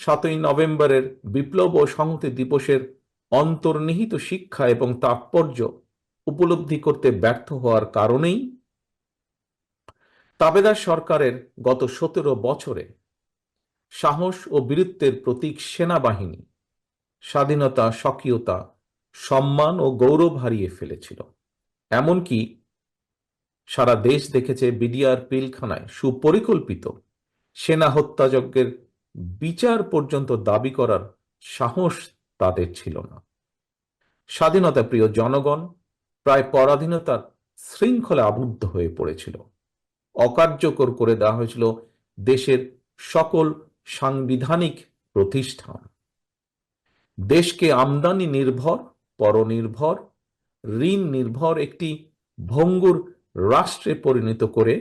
7ই নভেম্বরের বিপ্লব ও সংহতি দিবসের অন্তর্নিহিত শিক্ষা এবং তাৎপর্য উপলব্ধি করতে ব্যর্থ হওয়ার কারণেই তাবেদার সরকারের গত 17 বছরে সাহস ও বীরত্বের প্রতীক সেনাবাহিনী স্বাধীনতা, স্বকীয়তা, সম্মান ও গৌরব হারিয়ে ফেলেছিল। এমনকি সারা দেশ দেখেছে বিডিআর পিলখানায় সুপরিকল্পিত সেনা হত্যাযজ্ঞের বিচার পর্যন্ত দাবি করার সাহস তাদের ছিল না। স্বাধীনতা প্রিয় জনগণ প্রায় পরাধীনতার শৃঙ্খলে আবদ্ধ হয়ে পড়েছিল। অকার্যকর করে দেওয়া হয়েছিল দেশের সকল সাংবিধানিক প্রতিষ্ঠান। দেশকে আমদানি নির্ভর, পরনির্ভর, ঋণ নির্ভর একটি ভঙ্গুর রাষ্ট্রে পরিণত করে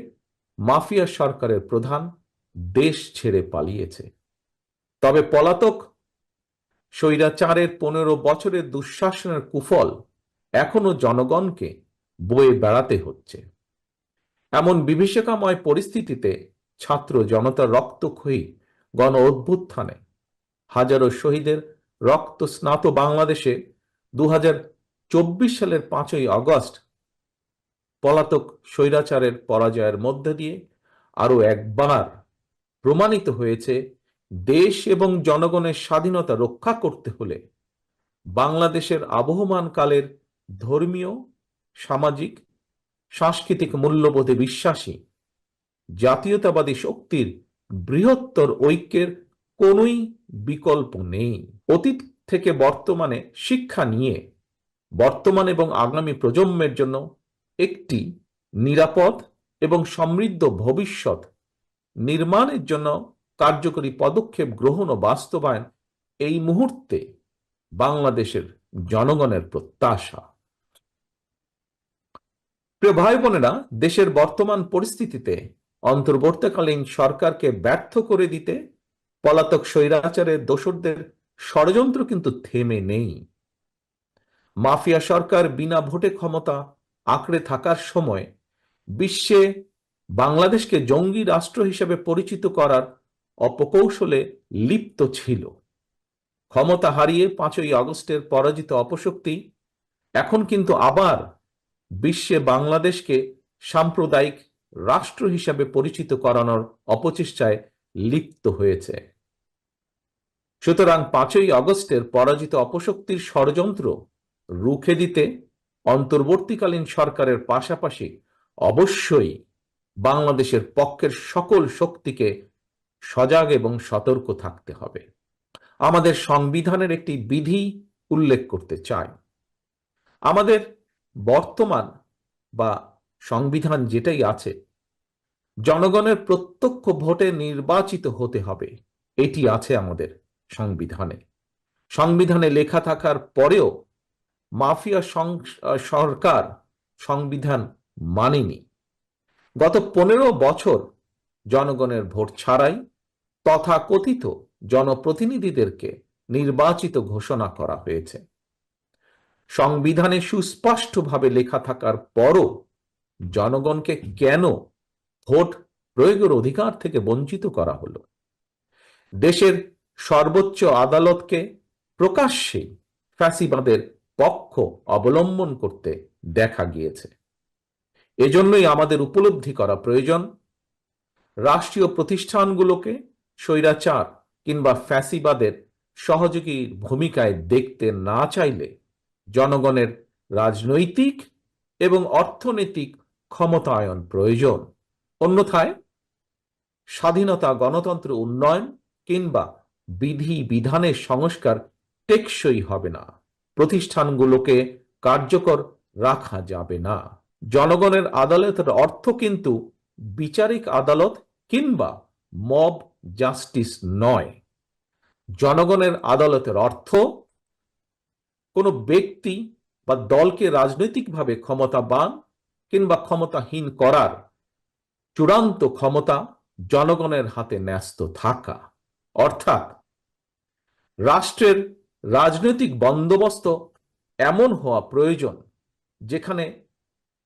মাফিয়া সরকারের প্রধান দেশ ছেড়ে পালিয়েছে। তবে পলাতক স্বৈরাচারের 15 বছরের দুঃশাসনের কুফল এখনো জনগণকে বয়ে বেড়াতে হচ্ছে। এমন বিভীষিকাময় পরিস্থিতিতে ছাত্র জনতার রক্তক্ষয়ী গণ অভ্যুত্থানে হাজারো শহীদের রক্ত স্নাত বাংলাদেশে 2024 সালের 5ই আগস্ট পলাতক স্বৈরাচারের পরাজয়ের মধ্য দিয়ে আরো একবার প্রমাণিত হয়েছে দেশ এবং জনগণের স্বাধীনতা রক্ষা করতে হলে বাংলাদেশের আবহমান কালের ধর্মীয়, সামাজিক, সাংস্কৃতিক মূল্যবোধে বিশ্বাসী জাতীয়তাবাদী শক্তির বৃহত্তর ঐক্যের কোনোই বিকল্প নেই। অতীত থেকে বর্তমানে শিক্ষা নিয়ে বর্তমান এবং আগামী প্রজন্মের জন্য একটি নিরাপদ এবং সমৃদ্ধ ভবিষ্যৎ নির্মাণের জন্য কার্যকরী পদক্ষেপ গ্রহণ ও বাস্তবায়ন এই মুহূর্তে বাংলাদেশের জনগণের প্রত্যাশা। প্রিয় ভাই বোনেরা, দেশের বর্তমান পরিস্থিতিতে অন্তর্বর্তীকালীন সরকারকে ব্যর্থ করে দিতে পলাতক স্বৈরাচারের দোসরদের ষড়যন্ত্র কিন্তু থেমে নেই। মাফিয়া সরকার বিনা ভোটে ক্ষমতা আঁকড়ে থাকার সময় বিশ্বে বাংলাদেশকে জঙ্গি রাষ্ট্র হিসেবে পরিচিত করার অপকৌশলে লিপ্ত ছিল। ক্ষমতা হারিয়ে 5ই আগস্টের পরাজিত অপশক্তি এখন কিন্তু আবার বিশ্বে বাংলাদেশকে সাম্প্রদায়িক রাষ্ট্র হিসাবে পরিচিত করানোর অপচেষ্টায় লিপ্ত হয়েছে। সুতরাং 5ই আগস্টের পরাজিত অপশক্তির ষড়যন্ত্র রুখে দিতে অন্তর্বর্তীকালীন সরকারের পাশাপাশি অবশ্যই বাংলাদেশের পক্ষের সকল শক্তিকে সজাগ এবং সতর্ক থাকতে হবে। আমাদের সংবিধানের একটি বিধি উল্লেখ করতে চাই। আমাদের বর্তমান বা সংবিধান যেটাই আছে, জনগণের প্রত্যক্ষ ভোটে নির্বাচিত হতে হবে, এটি আছে আমাদের সংবিধানে। সংবিধানে লেখা থাকার পরেও মাফিয়া সরকার সংবিধান মানেনি। গত 15 বছর জনগণের ভোট ছাড়াই তথাকথিত জনপ্রতিনিধিদেরকে নির্বাচিত ঘোষণা করা হয়েছে। সংবিধানে সুস্পষ্টভাবে লেখা থাকার পরও জনগণকে কেন ভোট প্রয়োগের অধিকার থেকে বঞ্চিত করা হলো? দেশের সর্বোচ্চ আদালতকে প্রকাশ্যে ফ্যাসিবাদের পক্ষ অবলম্বন করতে দেখা গিয়েছে। এজন্যই আমাদের উপলব্ধি করা প্রয়োজন, রাষ্ট্রীয় প্রতিষ্ঠানগুলোকে স্বৈরাচার কিংবা ফ্যাসিবাদের সহযোগী ভূমিকায় দেখতে না চাইলে জনগণের রাজনৈতিক এবং অর্থনৈতিক ক্ষমতায়ন প্রয়োজন। অন্যথায় স্বাধীনতা, গণতন্ত্র, উন্নয়ন কিংবা বিধি বিধানের সংস্কার টেকসই হবে না, প্রতিষ্ঠানগুলোকে কার্যকর রাখা যাবে না। জনগণের আদালতের অর্থ কিন্তু বিচারিক আদালত কিংবা মব জাস্টিস নয়। জনগণের আদালতের অর্থ কোনো ব্যক্তি বা দলকে রাজনৈতিকভাবে ক্ষমতাবান কিংবা ক্ষমতাহীন করার চূড়ান্ত ক্ষমতা জনগণের হাতে ন্যস্ত থাকা। অর্থাৎ রাষ্ট্রের রাজনৈতিক বন্দোবস্ত এমন হওয়া প্রয়োজন যেখানে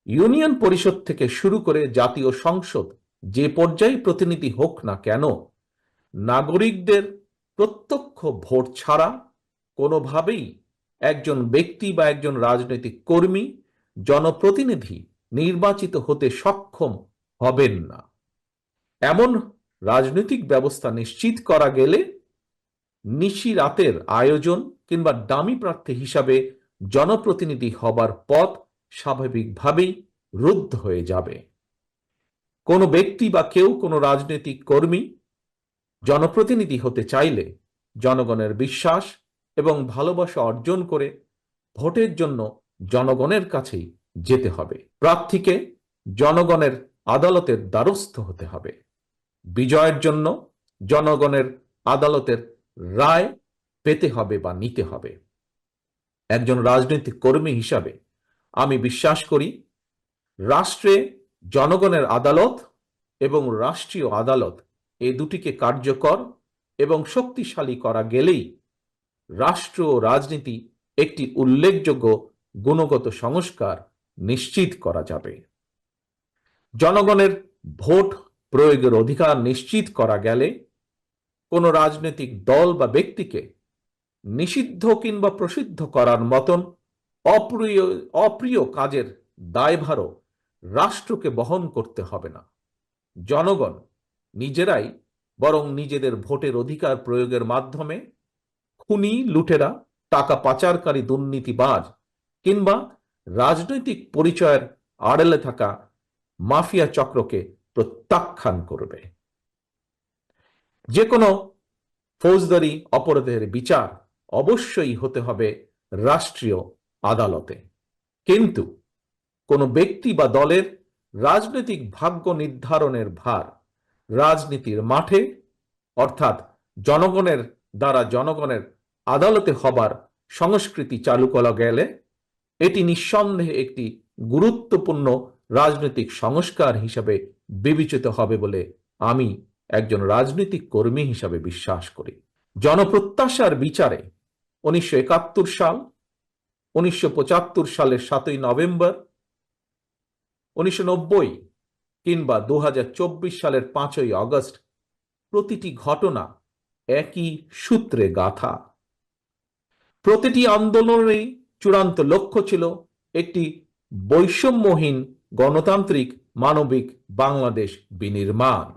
ইউনিয়ন পরিষদ থেকে শুরু করে জাতীয় সংসদ যে পর্যায়ে প্রতিনিধি হোক না কেন, নাগরিকদের প্রত্যক্ষ ভোট ছাড়া কোনোভাবেই একজন ব্যক্তি বা একজন রাজনৈতিক কর্মী, জনপ্রতিনিধি নির্বাচিত হতে সক্ষম হবেন না। এমন রাজনৈতিক ব্যবস্থা নিশ্চিত করা গেলে নিশি রাতের আয়োজন কিংবা ডামি প্রার্থী হিসাবে জনপ্রতিনিধি হবার পথ স্বাভাবিকভাবেই রুদ্ধ হয়ে যাবে। কোনো ব্যক্তি বা কেউ কোনো রাজনৈতিক কর্মী জনপ্রতিনিধি হতে চাইলে জনগণের বিশ্বাস এবং ভালোবাসা অর্জন করে ভোটের জন্য জনগণের কাছেই যেতে হবে। প্রার্থীকে জনগণের আদালতের দ্বারস্থ হতে হবে। বিজয়ের জন্য জনগণের আদালতের রায় পেতে হবে বা নিতে হবে। একজন রাজনৈতিক কর্মী হিসাবে আমি বিশ্বাস করি, রাষ্ট্রে জনগণের আদালত এবং রাষ্ট্রীয় আদালত এই দুটিকে কার্যকর এবং শক্তিশালী করা গেলেই রাষ্ট্র ও রাজনীতি একটি উল্লেখযোগ্য গুণগত সংস্কার নিশ্চিত করা যাবে। জনগণের ভোট প্রয়োগের অধিকার নিশ্চিত করা গেলে কোনো রাজনৈতিক দল বা ব্যক্তিকে নিষিদ্ধ কিংবা প্রসিদ্ধ করার মতন অপ্রিয় কাজের দায়ভারও রাষ্ট্রকে বহন করতে হবে না। জনগণ নিজেরাই বরং নিজেদের ভোটের অধিকার প্রয়োগের মাধ্যমে খুনি, লুটেরা, টাকা পাচারকারী, দুর্নীতিবাজ কিংবা রাজনৈতিক পরিচয়ের আড়ালে থাকা মাফিয়া চক্রকে প্রত্যাখ্যান করবে। যে কোনো ফৌজদারি অপরাধের বিচার অবশ্যই হতে হবে রাষ্ট্রীয় আদালতে, কিন্তু কোনো ব্যক্তি বা দলের রাজনৈতিক ভাগ্য নির্ধারণের ভার রাজনীতির মাঠে অর্থাৎ জনগণের দ্বারা জনগণের আদালতে হবার সংস্কৃতি চালু করা গেলে এটি নিঃসন্দেহে একটি গুরুত্বপূর্ণ রাজনৈতিক সংস্কার হিসাবে বিবেচিত হবে বলে আমি একজন রাজনৈতিক কর্মী হিসাবে বিশ্বাস করি। জনপ্রত্যাশার বিচারে 1971 সাল, 1975 সালের 7ই নভেম্বর, 1990 কিংবা 2024 সালের 5ই আগস্ট প্রতিটি ঘটনা একই সূত্রে গাঁথা। প্রতিটি আন্দোলনেরই চূড়ান্ত লক্ষ্য ছিল একটি বৈষম্যহীন গণতান্ত্রিক মানবিক বাংলাদেশ বিনির্মাণ।